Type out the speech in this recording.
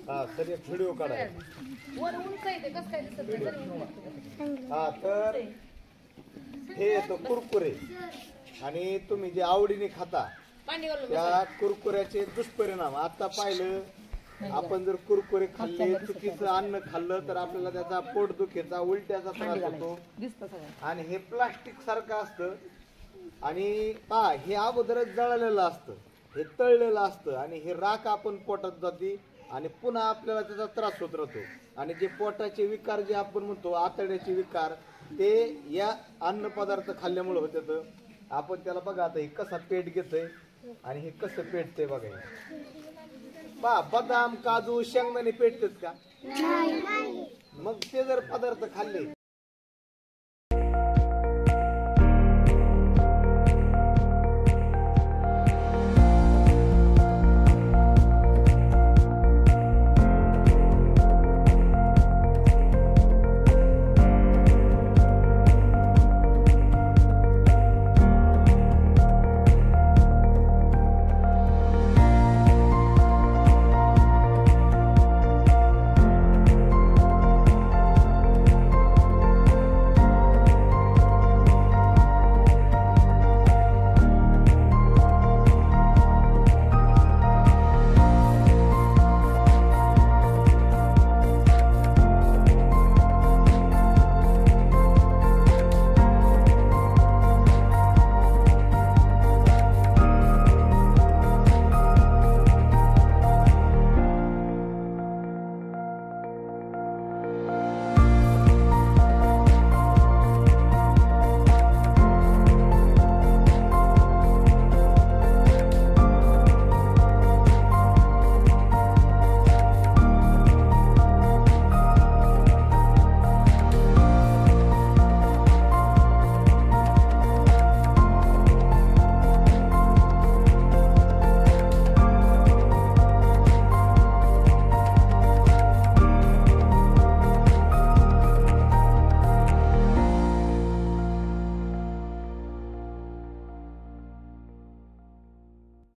हा सर एक व्हिडिओ काढा. हा तर हे येतो कुरकुरे आणि तुम्ही जे आवडीने खाता त्या कुरकुऱ्याचे दुष्परिणाम आता पाहिलं. आपण जर कुरकुरे खाल्ले चुकीचं अन्न खाल्लं तर आपल्याला त्याचा पोटदुखीचा उलट्याचा त्रास होतो. आणि हे प्लास्टिक सारखं असतं आणि पहा हे अगोदरच जळलेलं असतं, हे तळलेलं असतं आणि हे राख आपण पोटात जाते आणि पुन्हा आपल्याला त्याचा त्रास होत राहतो. आणि जे पोटाचे विकार जे आपण म्हणतो आतड्याचे विकार ते या अन्न पदार्थ खाल्ल्यामुळे होतात. आपण त्याला बघा आता हे कसा पेट घेतोय आणि हे कसं पेटतंय बघा. पहा बदाम काजू शेंगदाणे पेटतात का? मग ते जर पदार्थ खाल्ले